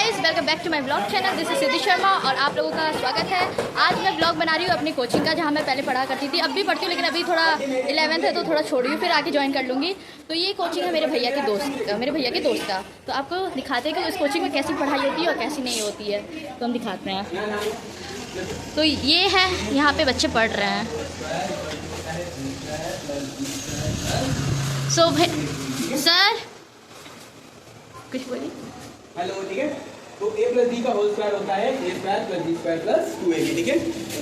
Guys, welcome back to my blog channel. This is Siddhi Sharma और आप लोगों का स्वागत है। आज मैं ब्लॉग बना रही हूँ अपनी कोचिंग का, जहाँ मैं पहले पढ़ा करती थी। अब भी पढ़ती हूँ, लेकिन अभी थोड़ा 11th है तो थोड़ा छोड़ी हूँ, फिर आके ज्वाइन कर लूँगी। तो ये कोचिंग है मेरे भैया के दोस्त का। तो आपको दिखाते हैं कि इस कोचिंग में कैसी पढ़ाई होती है और कैसी नहीं होती है, तो हम दिखाते हैं। तो ये है, यहाँ पे बच्चे पढ़ रहे हैं। सो सर कुछ बोलिए। हेलो, ठीक है। तो a प्लस बी का होल स्क्वायर होता है a square plus B square plus 2ab, ठीक है।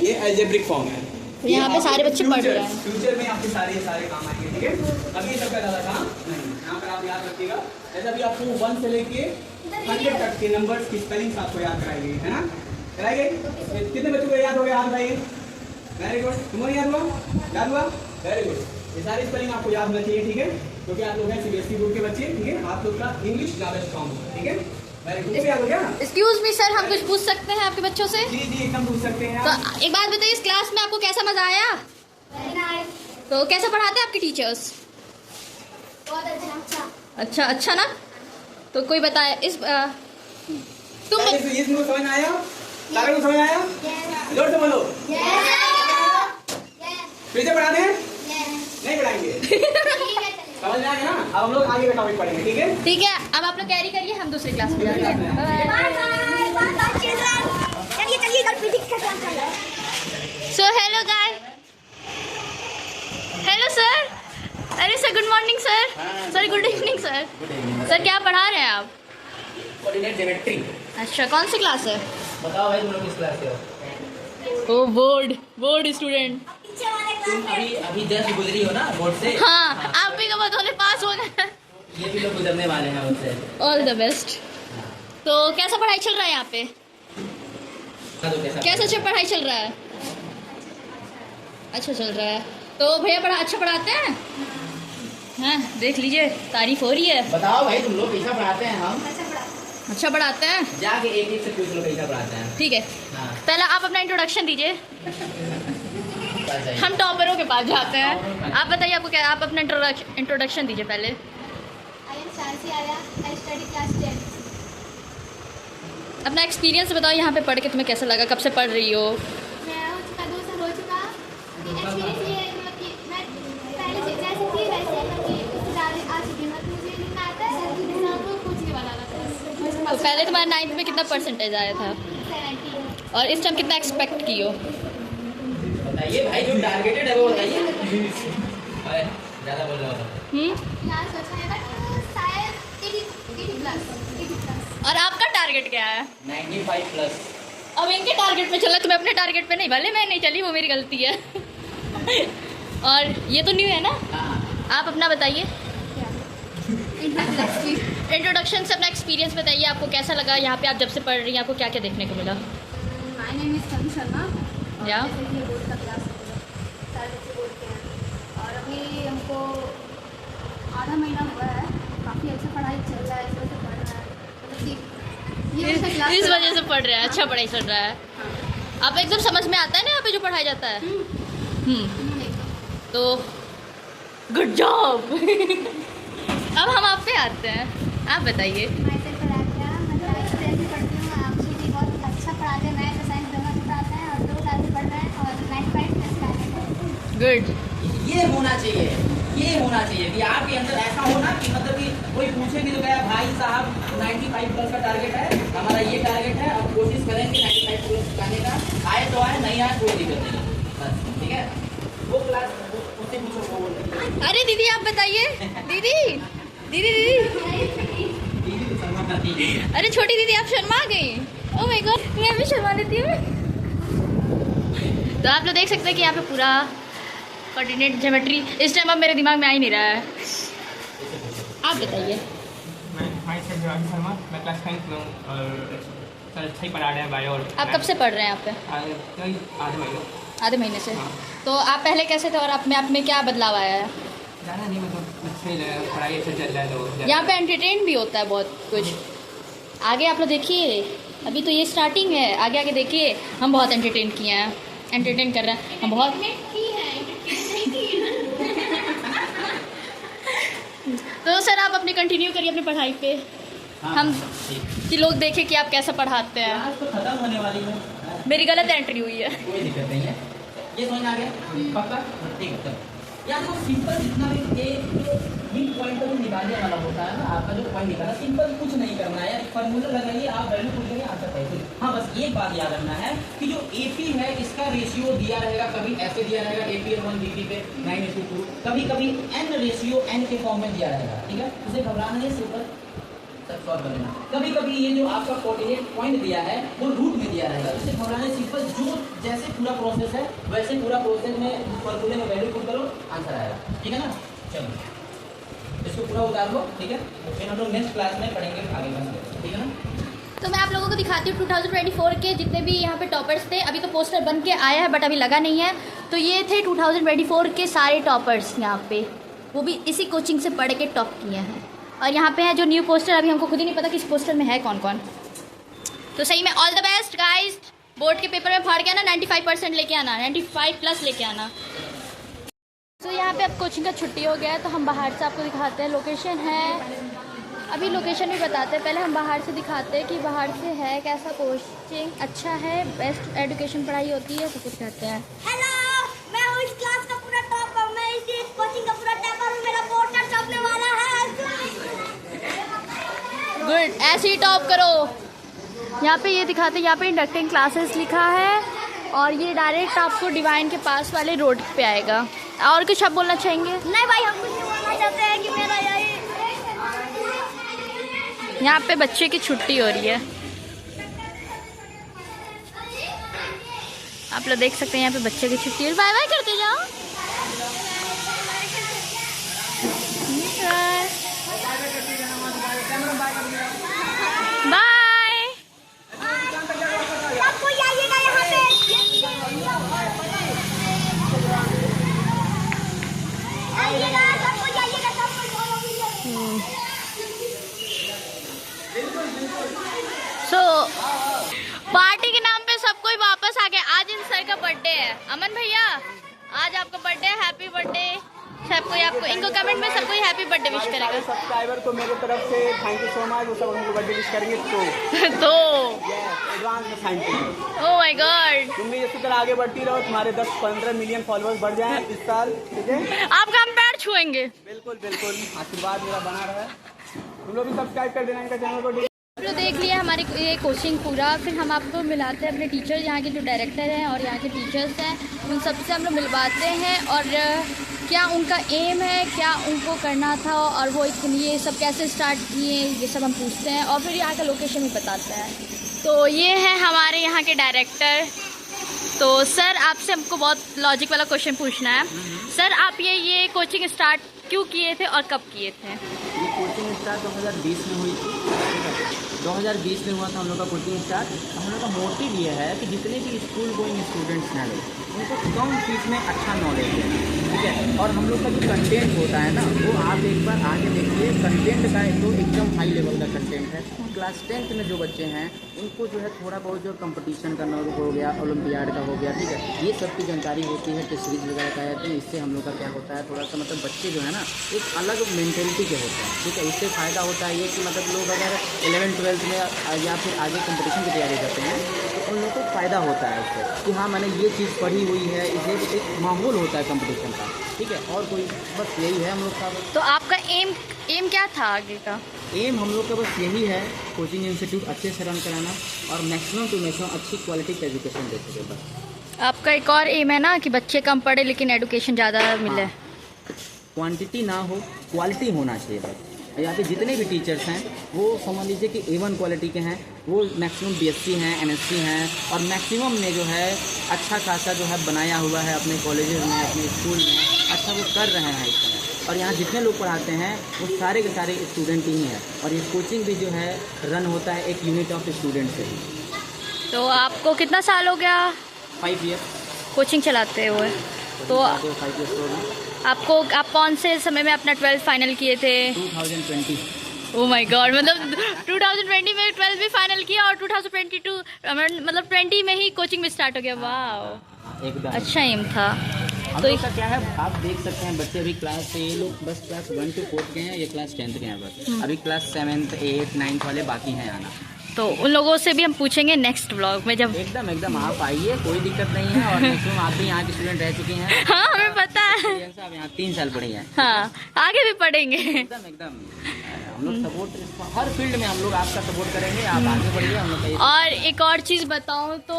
ये अलजेब्रिक फॉर्म है। तो यहाँ पे सारे बच्चे पढ़ रहे हैं। फ्यूचर में आपके सारे काम आएंगे, ठीक है। अभी सबका ज़्यादा काम नहीं, यहाँ पर आप याद रखिएगा। ऐसा भी आपको 1 से लेके 100 तक के नंबर्स की स्पेलिंग्स आपको याद कराई गई है ना, कराई गई। कितने बच्चों को याद हो गया? हाथ बताइए। Very good. तुम्हें याद हुआ? Very good. ये सारी स्पेलिंग आपको याद होना चाहिए, ठीक है, क्योंकि आप लोग हैं सीबीएसई बोर्ड के बच्चे, ठीक है। आप लोग का इंग्लिश ज़्यादा स्ट्रॉन्ग होगा, ठीक है। Very good. याद हो गया? एक्सक्यूज मी सर, हम कुछ पूछ सकते हैं आपके बच्चों से? जी जी, एकदम पूछ सकते हैं। तो एक बात बताइए, इस क्लास में आपको कैसा मजा आया? तो कैसा पढ़ाते हैं आपके टीचर्स? बहुत अच्छा ना। तो कोई बताए इस तुम समझ में आया? सारे को समझ आया? जोर से बोलो। फिर से पढ़ा दें? नहीं पढ़ाएंगे। समझ में आ गया ना? अब हम लोग आगे का टॉपिक पढ़ेंगे, ठीक है? ठीक है, अब आप लोग कैरी करिए, हम दूसरी क्लास में जाते हैं। So hello guys, hello sir. अरे sir, good morning sir. Sorry, good evening sir. Sir क्या पढ़ा रहे हैं आप? Coordinate geometry. अच्छा, कौन सी क्लास है? बताओ भाई, तुम लोग किस क्लास के हो? ओ बोर्ड स्टूडेंट। तुम अभी जस्ट गुजरी हो ना बोर्ड से? हाँ, आप भी का बतौले पास हो गए। ये भी लोग गुजरने वाले हैं उससे। All the best. तो कैसा पढ़ाई चल रहा है यहाँ पे? कैसा अच्छा पढ़ाई चल रहा है? अच्छा चल रहा है। तो भैया अच्छा पढ़ाते हैं? हाँ, देख लीजिए, तारीफ हो रही है। बताओ भाई, तुम लोग कैसा पढ़ाते हैं? हम अच्छा पढ़ाते हैं। जाके एक से पूछ लो कैसा पढ़ाते हैं। ठीक है। हाँ। पहले आप अपना इंट्रोडक्शन दीजिए। हम टॉपरों के पास जाते हैं। आप बताइए, आपको क्या, आप अपना इंट्रोडक्शन दीजिए पहले। अपना एक्सपीरियंस बताओ, यहाँ पे पढ़ के तुम्हें कैसा लगा? कब से पढ़ रही हो? तो पहले तुम्हारे 9th में कितना परसेंटेज आया था? और इस टाइम कितना एक्सपेक्ट की हो? बताइए भाई, जो टारगेटेड है वो बताइए। ज़्यादा बोल रहा हूँ। और आपका टारगेट क्या है? 95 प्लस। अब इनके टारगेट पे चला, तुम्हें अपने टारगेट पे नहीं। भले मैं नहीं चली, वो मेरी गलती है। और ये तो न्यू है ना? आप अपना बताइए इंट्रोडक्शन से, अपना एक्सपीरियंस बताइए। आपको कैसा लगा यहाँ पे? आप जब से पढ़ रही हैं, आपको क्या क्या देखने को मिला? माय नेम इज तनु शर्मा। या बोर्ड का क्लास सारे बच्चे बोर्ड के हैं, और अभी हमको आधा महीना हुआ है। काफ़ी अच्छा पढ़ाई चल रहा है, इस वजह से पढ़ रहा है, मतलब ये इस वजह से पढ़ रहे हैं। अच्छा पढ़ाई चल रहा है। आप एकदम समझ में आता है ना यहाँ पे जो पढ़ाया जाता है? तो गुड जॉब। अब हम आप पे आते हैं, आप बताइए। मैं से पढ़ा दिया, मतलब इस तरह से पढ़ती हूँ। आप भी बहुत अच्छा पढ़ाते हैं, मैथ साइंस दोनों पढ़ाते हैं, और 2 क्लास से पढ़ रहे हैं, और 95 प्लस का है। गुड। ये होना चाहिए कि आपके अंदर ऐसा होना कि मतलब कि कोई पूछे कि तो क्या भाई साहब 95 प्लस का टारगेट है, हमारा ये टारगेट है, अब कोशिश करेंगे 95 प्लस लाने का। आए तो आए, नहीं आए कोई दिक्कत नहीं, बस ठीक है। वो क्लास उससे पूछो, वो बोल। अरे दीदी आप बताइए। दीदी तो शर्मा करती है। अरे छोटी दीदी, आप शर्मा गई? ओह माय गॉड, मैं भी शर्मा देती हूँ। तो आप लोग देख सकते हैं कि यहाँ पे पूरा कोऑर्डिनेट ज्योमेट्री इस टाइम अब मेरे दिमाग में आ ही नहीं रहा है। आप बताइए। मैं शर्मा, मैं क्लास 10th में हूँ और सर अच्छा ही पढ़ा रहे हैं बायो। और आप कब से पढ़ रहे हैं यहाँ पे? आधे महीने से। हाँ। तो आप पहले कैसे थे और आप में क्या बदलाव आया है? ज़्यादा नहीं, मतलब अच्छा ही लगा, पढ़ाई अच्छा चल रहा है तो। यहाँ पे एंटरटेन भी होता है बहुत कुछ। आगे आप लोग देखिए, अभी तो ये स्टार्टिंग है, आगे आगे देखिए। हम बहुत एंटरटेन किए हैं, एंटरटेन कर रहे हैं हम बहुत। तो सर आप अपने कंटिन्यू करिए अपनी पढ़ाई पे। हम ठीक। कि लोग देखें कि आप कैसे पढ़ाते हैं। आज तो खत्म होने वाली है। मेरी गलत एंट्री हुई है। कोई दिक्कत नहीं है। ये समझ आ गया? पक्का? ठीक है, चलो। यार तो सिंपल जितना भी ये जो मिड पॉइंट का जो निकालने वाला होता है ना, आपका जो पॉइंट निकाला, सिंपल कुछ नहीं करना है, एक फार्मूला लगाइए, आप वैल्यू पुट करिए, आंसर पाइए। हाँ, बस एक बात याद रखना है कि जो एपी है इसका रेशियो दिया रहेगा, कभी ऐसे दिया रहेगा APL1 DP पे 9:2, कभी कभी n रेशियो n के फॉर्म में दिया रहेगा, ठीक है? उसे घबराना नहीं, सिंपल सब सॉल्व कर लेना। कभी कभी ये जो आपका कोऑर्डिनेट पॉइंट दिया है वो रूट में दिया रहेगा, उसे घबराने सिंपल जो जैसे पूरा प्रोसेस है वैसे पूरा प्रोसेस में फॉर्मूले में वैल्यू पुट करो, आंसर आएगा, ठीक है ना? चलो इसको पूरा उतार लो, ठीक है? फिर हम लोग नेक्स्ट क्लास में पढ़ेंगे आगे का, ठीक है ना? तो मैं आप लोगों को दिखाती हूँ 2024 के जितने भी यहाँ पे टॉपर्स थे। अभी तो पोस्टर बन के आया है बट अभी लगा नहीं है। तो ये थे 2024 के सारे टॉपर्स यहाँ पे, वो भी इसी कोचिंग से पढ़ के टॉप किए हैं। और यहाँ पे है जो न्यू पोस्टर, अभी हमको खुद ही नहीं पता कि इस पोस्टर में है कौन कौन। तो सही में all the best guys. Board के पेपर में फाड़ के आना, 95% लेके आना, 95+ लेके आना। तो यहाँ पे अब कोचिंग का छुट्टी हो गया है, तो हम बाहर से आपको दिखाते हैं। लोकेशन है, अभी लोकेशन भी बताते हैं, पहले हम बाहर से दिखाते हैं कि बाहर से है कैसा कोचिंग, अच्छा है, बेस्ट एजुकेशन पढ़ाई होती है, तो कुछ कहते हैं। हेलो, मैं हूँ इस क्लास का पूरा टॉपर, मैं इस कोचिंग का पूरा टॉपर हूँ, मेरा पोस्टर छपने वाला है। गुड, ऐसे ही टॉप करो। यहाँ पे ये दिखाते हैं, यहाँ पे इंडक्टिंग क्लासेस लिखा है और ये डायरेक्ट आपको डिवाइन के पास वाले रोड पे आएगा। और कुछ आप बोलना चाहेंगे? नहीं भाई, हम कुछ नहीं बोलना चाहते हैं कि मेरा यही। यहाँ पे बच्चे की छुट्टी हो रही है, आप लोग देख सकते हैं। यहाँ पे बच्चे की छुट्टी है, बाय बाय करते जाओ। बाय। सबको आइएगा यहाँ पे, आइएगा, सबको आइएगा, सबको। सो पार्टी के नाम पे सब कोई वापस आ गया। आज इन सर का बर्थडे है। अमन भैया, आज आपका बर्थडे है, हैप्पी बर्थडे। सब कोई आपको, इनको कमेंट में सब कोई हैप्पी बर्थडे विश करेगा। सब्सक्राइबर को मेरे तरफ से थैंक यू सो मच, वो सब उनको बर्थडे विश करेंगे तो एडवांस में thank you. Oh my God, तुम भी इसी तरह आगे बढ़ती रहो, तुम्हारे 10-15 मिलियन फॉलोअर्स बढ़ जाएं इस साल, ठीक है? आपका हम पैर छुएंगे। बिल्कुल बिल्कुल, आशीर्वाद मेरा बना रहा है। तुम लोग भी सब्सक्राइब कर देना इनका चैनल को। तो देख लिया हमारी ये कोचिंग पूरा, फिर हम आपको मिलाते हैं अपने टीचर, यहाँ के जो डायरेक्टर हैं और यहाँ के टीचर्स हैं, उन सबसे हम लोग मिलवाते हैं और क्या उनका एम है, क्या उनको करना था और वो ये सब कैसे स्टार्ट किए, ये सब हम पूछते हैं और फिर यहाँ का लोकेशन भी बताते हैं। तो ये है हमारे यहाँ के डायरेक्टर। तो सर आपसे हमको बहुत लॉजिक वाला क्वेश्चन पूछना है। सर आप ये कोचिंग स्टार्ट क्यों किए थे और कब किए थे? ये कोचिंग स्टार्ट 2020 में हुई थी। 2020 में हुआ था हम लोग का कोचिंग स्टार्ट। हम लोग का मोटिव ये है कि जितने भी स्कूल गोइंग स्टूडेंट्स हैं उनको कम फीस में अच्छा नॉलेज है, ठीक है? और हम लोग का जो कंटेंट होता है ना, वो आप एक बार आगे देखिए, कंटेंट का तो एकदम हाई लेवल का कंटेंट है। क्लास 10th में जो बच्चे हैं उनको जो है थोड़ा बहुत जो कंपटीशन करना हो गया, ओलंपियाड का हो गया, ठीक है? ये सब की जानकारी होती है, टेस्ट सीरीज वगैरह का है। तो इससे हम लोग का क्या होता है, थोड़ा सा मतलब बच्चे जो है ना एक अलग मेंटेलिटी के होते हैं, ठीक है? इससे फ़ायदा होता है ये कि मतलब लोग अगर 11th-12th में या फिर आगे कंपटीशन की तैयारी करते हैं तो उन लोगों को फ़ायदा होता है उससे कि हाँ मैंने ये चीज़ पढ़ी हुई है, इसे एक माहौल होता है कंपटीशन का, ठीक है? और कोई बस यही है हम लोग का। तो आपका एम क्या था आगे का? एम हम लोग का बस यही है, कोचिंग इंस्टीट्यूट अच्छे से रन कराना और मैक्सिमम टू मैक्सिमम अच्छी क्वालिटी का एजुकेशन दे सके बस। आपका एक और एम है ना कि बच्चे कम पढ़े लेकिन एजुकेशन ज़्यादा मिले। क्वांटिटी ना हो, क्वालिटी होना चाहिए बस। यहाँ पे जितने भी टीचर्स हैं वो समझ लीजिए कि A1 क्वालिटी के हैं, वो मैक्सिमम BSc हैं, MSc हैं और मैक्सिमम ने जो है अच्छा खासा जो है बनाया हुआ है अपने कॉलेजेस में, अपने स्कूल में, अच्छा वो कर रहे हैं इस समय। और यहाँ जितने लोग पढ़ाते हैं वो सारे के सारे स्टूडेंट ही हैं और ये कोचिंग भी जो है रन होता है एक यूनिट ऑफ स्टूडेंट से ही। तो आपको कितना साल हो गया 5 ईयर कोचिंग चलाते हुए? तो 5 ईयर्स हो गए। आप कौन से समय में अपना 12th फाइनल किए थे? 2020 ओह माय गॉड, मतलब 2020 में 12 भी फाइनल किया और 2022 मतलब 20 में ही कोचिंग में स्टार्ट हो गया। वाह, एकदम अच्छा एम था। हम तो लोग का क्या है, आप देख सकते हैं बच्चे अभी क्लास से, ये लोग बस क्लास 1 to 4 के हैं, ये क्लास 10th के हैं बस। अभी क्लास 7th 8th 9th वाले बाकी हैं आना। तो उन लोगों से भी हम पूछेंगे नेक्स्ट व्लॉग में जब। एकदम एकदम आप आइए, कोई दिक्कत नहीं है। और मैक्सिमम आप भी यहाँ के स्टूडेंट रह चुकी हैं। हाँ, हमें पता है। आप यहाँ 3 साल पढ़ी हैं। हाँ, आगे भी पढ़ेंगे। एकदम एकदम हम लोग सपोर्ट हर फील्ड में हम लोग आपका सपोर्ट करेंगे। आप आगे बढ़िए, हम लोग का और एक और चीज़ बताऊँ तो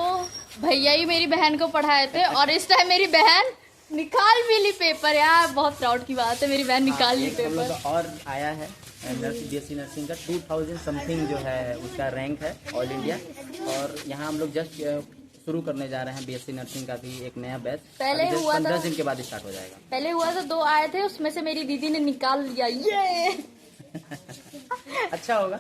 भैया ही मेरी बहन को पढ़ाए थे और इस टाइम मेरी बहन निकाल भी ली पेपर। यार बहुत प्राउड की बात है, मेरी बहन निकाल ली एक हम लोग पेपर। का और आया है BSc नर्सिंग का 2000 समथिंग जो है उसका रैंक है ऑल इंडिया। और यहाँ हम लोग जस्ट शुरू करने जा रहे हैं BSc नर्सिंग का भी एक नया बैच। पहले अभी just हुआ था। 15 दिन के बाद स्टार्ट हो जाएगा। पहले हुआ तो 2 आए थे, उसमें से मेरी दीदी ने निकाल लिया। ये अच्छा होगा।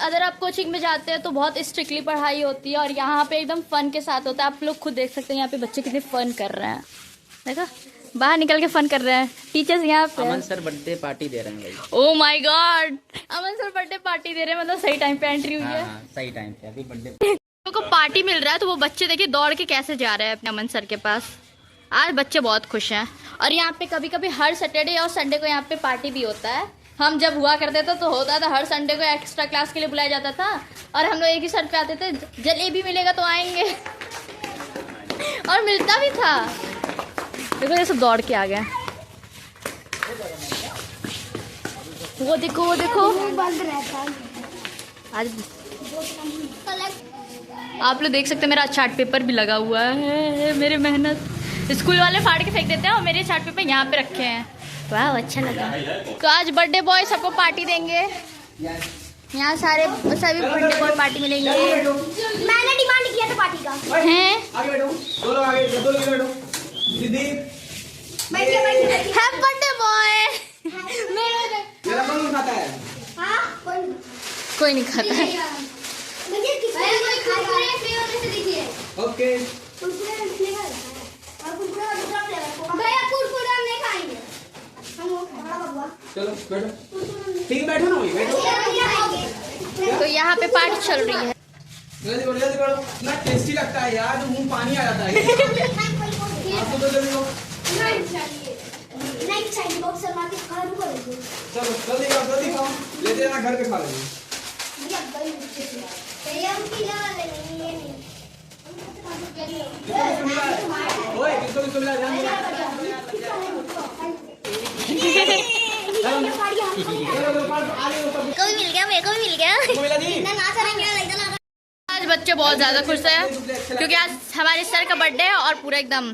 अगर आप कोचिंग में जाते हैं तो बहुत स्ट्रिक्टली पढ़ाई होती है और यहाँ पे एकदम फन के साथ होता है। आप लोग खुद देख सकते हैं यहाँ पे बच्चे कितने फन कर रहे हैं। देखो बाहर निकल के फन कर रहे हैं टीचर्स यहाँ पे। अमन सर बर्थडे पार्टी दे रहे हैं भाई। Oh my God, Aman sir birthday party दे रहे हैं, मतलब सही टाइम पे एंट्री हुई है। हाँ, सही टाइम पे अभी बर्थडे को पार्टी मिल रहा है तो वो बच्चे देखिए दौड़ के कैसे जा रहे हैं अपने अमन सर के पास। आज बच्चे बहुत खुश हैं। और यहाँ पे कभी कभी हर सैटरडे और संडे को यहाँ पे पार्टी भी होता है। हम जब हुआ करते थे तो होता था, हर संडे को एक्स्ट्रा क्लास के लिए बुलाया जाता था और हम लोग एक ही सर पे आते थे। जलेबी मिलेगा तो आएंगे और मिलता भी था। देखो ये सब दौड़ के आ गए। वो देखो वो देखो आज आप लोग देख सकते हैं मेरा चार्ट पेपर भी लगा हुआ है। मेरी मेहनत स्कूल वाले फाड़ के फेंक देते हैं और मेरे चार्ट पेपर यहाँ पे रखे हैं। वाह अच्छा लगा। तो आज बर्थडे बॉय सबको पार्टी देंगे। यहाँ सभी बर्थडे बॉय पार्टी मिलेंगे। मैंने डिमांड किया था पार्टी का। हैं आगे बैठो, दो लोग आगे, दो लोग बैठो। दीदी बैठिए। Happy birthday boy. मेरा कौन खाता है? हाँ कोई नहीं खाता है। मुझे कुरकुरे फ्लेवर कैसे दीजिए? ओके कुरकुरे फ्लेवर और कुरकुरे का दूसरा फ्लेवर। भैया कुरकुरे हम नहीं खाएंगे। हम वो बड़ा बबुआ चलो बैठो। ठीक बैठो ना, वही बैठो। तो यहाँ पे पार्टी चल रही है। जल्दी करो, जल्दी करो। इतना टेस्टी लगता है यार, तो मुंह पानी आ जाता है। आपको तो जल्दी करो। नहीं चाहिए बॉक्सर मार के खा लूं करोगे। चलो जल्दी खाओ, जल्दी खाओ। ले जाना घर पे खा लेंगे। भैया गई भैया हम पीला वाले नहीं ये नहीं। ओए किसको मिला? ध्यान दो। कभी मिल गया, मेरे को भी मिल गया। किसको मिला जी? ना नाच रहा है एकदम। आज बच्चे बहुत ज्यादा खुश हैं क्योंकि आज हमारे सर का बर्थडे है और पूरा एकदम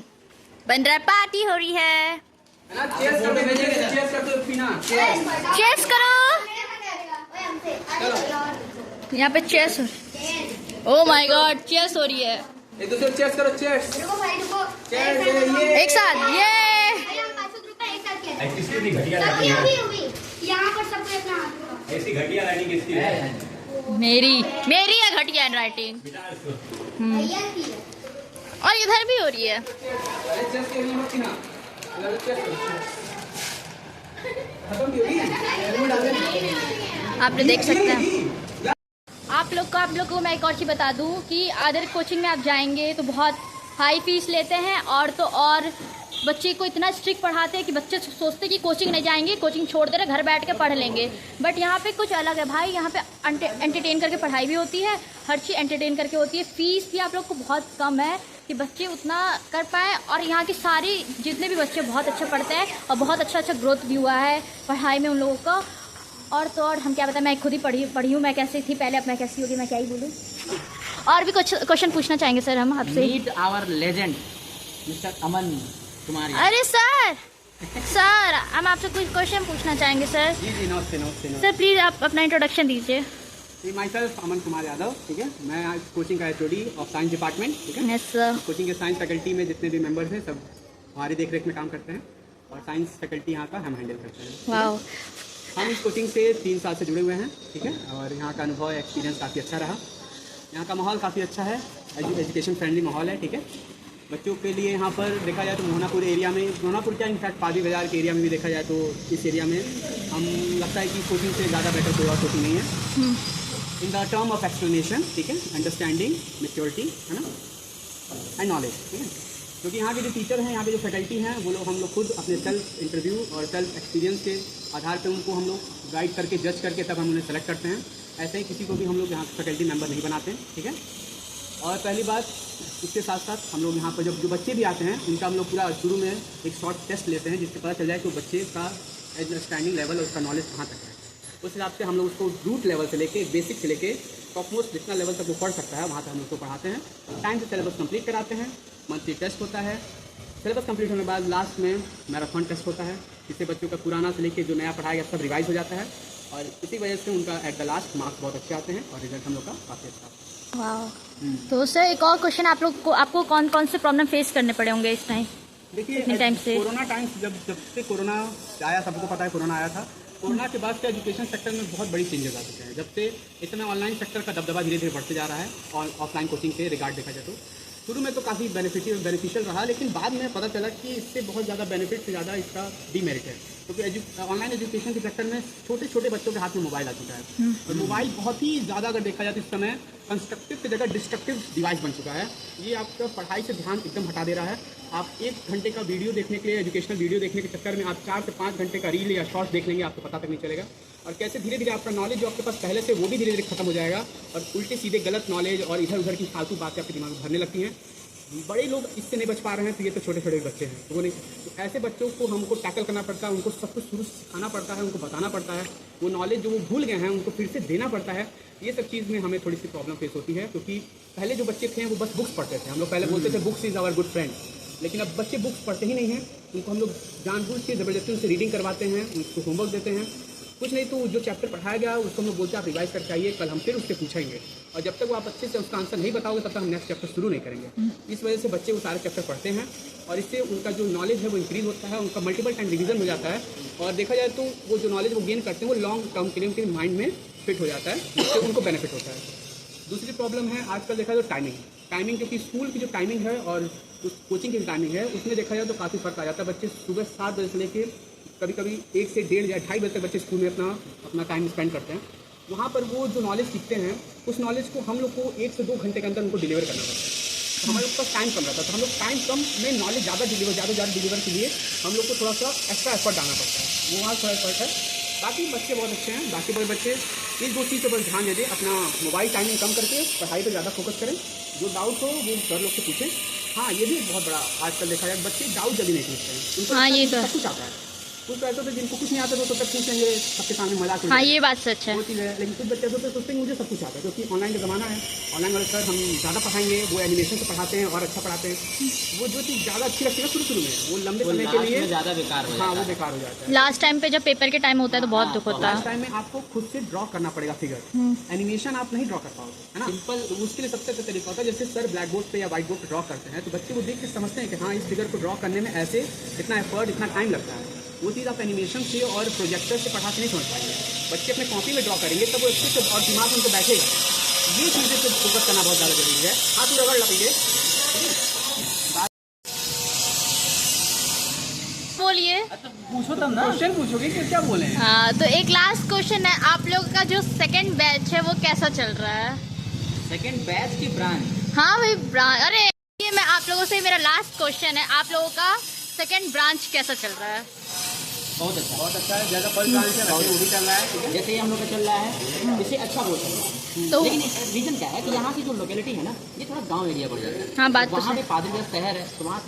बन रहा है, पार्टी हो रही है। चेयर्स करते भेजेंगे, चेयर्स करते हुए पीना। चेयर्स। चेस करो। यहाँ पे chase. Oh my god, chase हो रही है एक दूसरे चेयर्स करो, चेयर्स। रुको भाई रुको। चेयर्स ये एक साथ। ये भैया हम 500 रुपए एक साथ किया। किसकी थी घटिया अभी राइटिंग? अभी यहाँ पर सबको अपना हाथ रखो। ऐसी घटिया राइटिंग किसकी है? मेरी है घटिया राइटिंग। भैया की है। और इधर भी हो रही है। अरे चेयर्स के लिए मत पीना। चेयर्स करो। खत्म भी होगी। आप लोग देख सकते हैं। आप लोग को मैं एक और चीज़ बता दूं कि अदर कोचिंग में आप जाएंगे तो बहुत हाई फीस लेते हैं और तो और बच्चे को इतना स्ट्रिक्ट पढ़ाते हैं कि बच्चे सोचते हैं कि कोचिंग नहीं जाएंगे, कोचिंग छोड़ दे रहे, घर बैठ के पढ़ लेंगे। बट यहाँ पे कुछ अलग है भाई, यहाँ पे एंटरटेन करके पढ़ाई भी होती है, हर चीज़ एंटरटेन करके होती है। फीस भी आप लोग को बहुत कम है कि बच्चे उतना कर पाएँ। और यहाँ की सारी जितने भी बच्चे बहुत अच्छा पढ़ते हैं और बहुत अच्छा ग्रोथ भी हुआ है पढ़ाई में उन लोगों का। और तो और हम क्या बताएं, मैं खुद ही पढ़ी हूँ। मैं कैसी थी पहले, अब मैं कैसी होगी मैं क्या ही बोलूँ। और भी कुछ क्वेश्चन पूछना चाहेंगे सर हम आपसे। Meet our legend mister Aman Kumar. अरे सर हम आपसे कुछ क्वेश्चन पूछना चाहेंगे सर। जी जी, नमस्ते नमस्ते। सर प्लीज़ आप अपना इंट्रोडक्शन दीजिए। जी माई सेल्फ अमन कुमार यादव, ठीक है। मैं आज कोचिंग का एचओडी ऑफ साइंस डिपार्टमेंट, ठीक है। Yes sir. कोचिंग के साइंस फैकल्टी में जितने भी मेंबर्स हैं सब हमारी देखरेख में काम करते हैं और साइंस फैकल्टी यहाँ का हम हैंडल करते हैं। वाह। हम इस कोचिंग से 3 साल से जुड़े हुए हैं, ठीक है। और यहाँ का अनुभव एक्सपीरियंस काफ़ी अच्छा रहा। यहाँ का माहौल काफ़ी अच्छा है, एजुकेशन फ्रेंडली माहौल है, ठीक है। बच्चों के लिए यहाँ पर देखा जाए तो मोहनापुर एरिया में, मोहनापुर क्या इनफैक्ट पादी बाजार के एरिया में भी देखा जाए तो इस एरिया में हम लगता है कि कोचिंग से ज़्यादा बेटर कोई और कोचिंग नहीं है in the term of explanation, ठीक है, अंडरस्टैंडिंग, मेच्योरिटी, है ना, एंड नॉलेज, ठीक है। क्योंकि यहाँ के जो टीचर हैं, यहाँ के जो फैकल्टी हैं, वो लोग हम लोग खुद अपने सेल्फ इंटरव्यू और सेल्फ एक्सपीरियंस के आधार पर उनको हम लोग गाइड करके, जज करके तब हम उन्हें सेलेक्ट करते हैं। ऐसे ही किसी को भी हम लोग यहाँ फैकल्टी मेंबर नहीं बनाते, ठीक है। और पहली बात, इसके साथ साथ हम लोग यहाँ पर जब जो बच्चे भी आते हैं उनका हम लोग पूरा शुरू में एक शॉर्ट टेस्ट लेते हैं जिससे पता चल जाए कि बच्चे का अंडरस्टैंडिंग लेवल और उसका नॉलेज कहाँ तक है। उस हिसाब से हम लोग उसको रूट लेवल से लेके, बेसिक से लेके टॉप मोस्ट जितना लेवल तक वो पढ़ सकता है वहाँ तक हम उसको पढ़ाते हैं। टाइम से सिलेबस कंप्लीट कराते हैं, मंथली टेस्ट होता है। सिलेबस कंप्लीट होने के बाद लास्ट में मैराथन टेस्ट होता है, जिससे बच्चों का पुराना से लेके जो नया पढ़ाया गया सब रिवाइज हो जाता है और इसी वजह से उनका एट द लास्ट मार्क्स बहुत अच्छे आते हैं और रिजल्ट हम लोग का काफ़ी अच्छा आता है। वाह। तो सर एक और क्वेश्चन, आप लोग को आपको कौन कौन से प्रॉब्लम फेस करने पड़े होंगे इस टाइम? देखिए टाइम से कोरोना टाइम जब से कोरोना आया, सबको पता है कोरोना आया था। कोरोना के बाद से एजुकेशन सेक्टर में बहुत बड़ी चेंजेस आ चुके हैं। जब से इस समय ऑनलाइन सेक्टर का दबदबा धीरे धीरे बढ़ते जा रहा है और ऑफलाइन कोचिंग के रिगार्ड देखा जाए तो शुरू में तो काफ़ी बेनिफिशियल रहा, लेकिन बाद में पता चला कि इससे बहुत ज़्यादा बेनिफिट से ज़्यादा इसका डीमेरिट है। क्योंकि ऑनलाइन एजुकेशन के सेक्टर में छोटे छोटे बच्चों के हाथ में मोबाइल आ चुका है और मोबाइल बहुत ही ज़्यादा अगर देखा जाए तो इस समय कंस्ट्रक्टिव की जगह डिस्ट्रक्टिव डिवाइस बन चुका है। ये आपका पढ़ाई से ध्यान एकदम हटा दे रहा है। आप 1 घंटे का वीडियो देखने के लिए, एजुकेशनल वीडियो देखने के चक्कर में आप 4 से 5 घंटे का रील या शॉर्ट्स देख लेंगे, आपको पता तक नहीं चलेगा। और कैसे धीरे धीरे आपका नॉलेज जो आपके पास पहले से वो भी धीरे धीरे खत्म हो जाएगा और उल्टे सीधे गलत नॉलेज और इधर उधर की फालतू बातें आपके दिमाग में भरने लगती हैं। बड़े लोग इससे नहीं बच पा रहे हैं तो ये तो छोटे छोटे बच्चे हैं, तो वो नहीं। तो ऐसे बच्चों को हमको टैकल करना पड़ता है, उनको सब कुछ शुरू से सिखाना पड़ता है, उनको बताना पड़ता है, वो नॉलेज जो वो भूल गए हैं उनको फिर से देना पड़ता है। ये सब चीज़ में हमें थोड़ी सी प्रॉब्लम फेस होती है क्योंकि पहले जो बच्चे थे वो बस बुक्स पढ़ते थे। हम लोग पहले बोलते थे books is our good friend, लेकिन अब बच्चे बुक्स पढ़ते ही नहीं हैं। उनको हम लोग जानबूझ के ज़बरदस्ती उनसे रीडिंग करवाते हैं, उनको होमवर्क देते हैं। कुछ नहीं तो जो चैप्टर पढ़ाया गया उसको हम लोग बोलते हैं आप रिवाइज करके आइए, कल हम फिर उससे पूछेंगे और जब तक वो आप अच्छे से उसका आंसर नहीं बताओगे तब तक हम नेक्स्ट चैप्टर शुरू नहीं करेंगे। इस वजह से बच्चे वो सारे चैप्टर पढ़ते हैं और इससे उनका जो नॉलेज है वो इंक्रीज़ होता है, उनका मल्टीपल टाइम रिवीजन हो जाता है और देखा जाए तो वो जो नॉलेज वो गेन करते हैं वो लॉन्ग टर्म के लिए उनके माइंड में फिट हो जाता है, जिससे उनको बेनिफिट होता है। दूसरी प्रॉब्लम है आजकल देखा जाए तो टाइमिंग, क्योंकि स्कूल की जो टाइमिंग है और उस कोचिंग की टाइमिंग है उसमें देखा जाए तो काफ़ी फ़र्क आ जाता है। बच्चे सुबह 7 बजे से लेकर कभी कभी 1 से 1:30 या 2:30 बजे तक बच्चे स्कूल में अपना टाइम स्पेंड करते हैं। वहाँ पर वो जो नॉलेज सीखते हैं उस नॉलेज को हम लोग को 1 से 2 घंटे के अंदर उनको डिलीवर करना पड़ता है। तो हमारे पास टाइम कम रहता है, तो हम लोग टाइम कम में नॉलेज ज़्यादा डिलीवर के लिए हम लोग को थोड़ा सा एक्स्ट्रा एफर्ट डालना पड़ता है। वो वहाँ थोड़ा एफर्ट है। बाकी बच्चे बहुत अच्छे हैं, बाकी बड़े बच्चे इस 2 चीज़ पर ध्यान दे दें, अपना मोबाइल टाइमिंग कम करके पढ़ाई पर ज़्यादा फोकस करें। जो डाउट हो वो सर लोग से पूछें। हाँ, ये भी बहुत बड़ा आजकल देखा जाए बच्चे डाउट जल्दी नहीं पूछते हैं, उनको हाँ, ये तो सब कुछ आता है। कुछ ऐसे होते जिनको कुछ नहीं आता तो तब तक पूछेंगे, सबके सामने मजाक हाँ, ये बात सच है। वो चीज़ है। लेकिन कुछ बच्चे ऐसे होते सोचते हैं मुझे सब कुछ आता है, क्योंकि ऑनलाइन का ज़माना है। ऑनलाइन वाले सर हम ज़्यादा पढ़ाएंगे, वो एनिमेशन से पढ़ाते हैं और अच्छा पढ़ाते हैं। वो जो चीज़ ज़्यादा अच्छी लगती है शुरू में, वो लंबे समय के लिए ज़्यादा बेकार हो हाँ वो बेकार हो जाता है। लास्ट टाइम पे जब पेपर के टाइम होता है तो बहुत दुख होता लास्ट है। टाइम में आपको खुद से ड्रॉ करना पड़ेगा फिगर, एनिमेशन आप नहीं ड्रॉ कर पाओगे, है ना। सिंपल उसके लिए सबसे अच्छा तरीका होता है, जैसे सर ब्लैक बोर्ड पे या व्हाइट बोर्ड पे ड्रॉ करते हैं तो बच्चे वो देख के समझते हैं कि हाँ इस फिगर को ड्रॉ करने में ऐसे इतना एफर्ट, इतना टाइम लगता है। वो चीज़ आप एनिमेशन से और प्रोजेक्टर से पढ़ा के नहीं समझ पाएंगे। बच्चे अपने कॉपी में ड्रॉ करेंगे तब वो अच्छे से और दिमाग में उनको बैठेगा। ये चीज़ें पे फोकस करना बहुत ज़्यादा जरूरी है। हाथ रगड़ लपेंगे, बोलिए। पूछो तब ना, क्वेश्चन पूछोगे कि क्या बोले। हाँ, तो एक लास्ट क्वेश्चन है, आप लोगों का जो सेकंड बैच है वो कैसा चल रहा है? सेकंड बैच की ब्रांच, हाँ भाई ब्रांच, अरे ये मैं आप लोगों से, मेरा लास्ट क्वेश्चन है, आप लोगों का सेकंड ब्रांच कैसा चल रहा है? बहुत अच्छा है। जैसा फर्स्ट ब्रांच है वो भी चल रहा है, जैसे ही हम लोग का चल रहा है इससे अच्छा बहुत चल रहा है। तो लेकिन रीजन क्या है कि यहाँ की जो लोकेलिटी है ना ये थोड़ा गांव एरिया पड़ जाता है। हाँ, बात तो वहाँ सही। पे पादरी शहर है तो वहाँ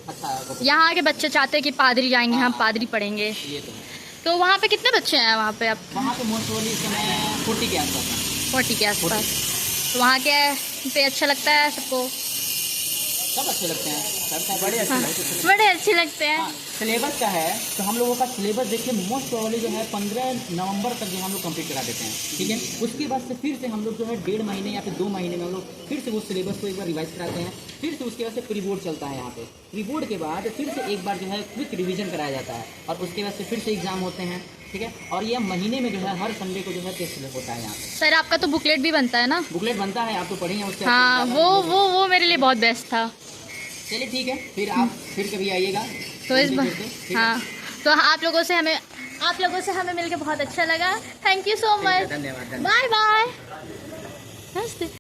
अच्छा है। यहाँ के बच्चे चाहते हैं कि पादरी जाएंगे, हम पादरी पढ़ेंगे। ये तो है। तो वहाँ पे कितने बच्चे हैं वहाँ पे? आप वहाँ पे मोस्ट प्रोबेबली इस समय 40 के आसपास है। 40 के आसपास। तो वहाँ के पे अच्छा लगता है सबको? सब अच्छे लगते हैं, सब बड़े अच्छे लगते हैं। बड़े अच्छे लगते हैं। हाँ, सिलेबस का है तो हम लोगों का सिलेबस देखिए मोस्ट प्रोबेबली जो है 15 नवंबर तक जो हम लोग कंप्लीट करा देते हैं, ठीक है। उसके बाद से फिर से हम लोग जो है 1.5 महीने या फिर 2 महीने में हम लोग फिर से उस सिलेबस को एक बार रिवाइज कराते हैं। फिर से उसके बाद से प्री बोर्ड चलता है यहाँ पे। प्री बोर्ड के बाद फिर से एक बार जो है क्विक रिविजन कराया जाता है और उसके बाद से फिर से एग्जाम होते हैं, ठीक है। और ये महीने में जो है हर संडे को जो है टेस्ट होता है यहाँ पे। सर आपका तो बुकलेट भी बनता है ना? बुकलेट बनता है, आप तो पढ़ी हैं उससे। हाँ, वो मेरे लिए बहुत बेस्ट था। चलिए ठीक है, फिर आप फिर कभी आइएगा। तो इस बार ठीक है? हाँ, तो आप लोगों से हमें मिलके बहुत अच्छा लगा। Thank you so much. धन्यवाद। Bye bye.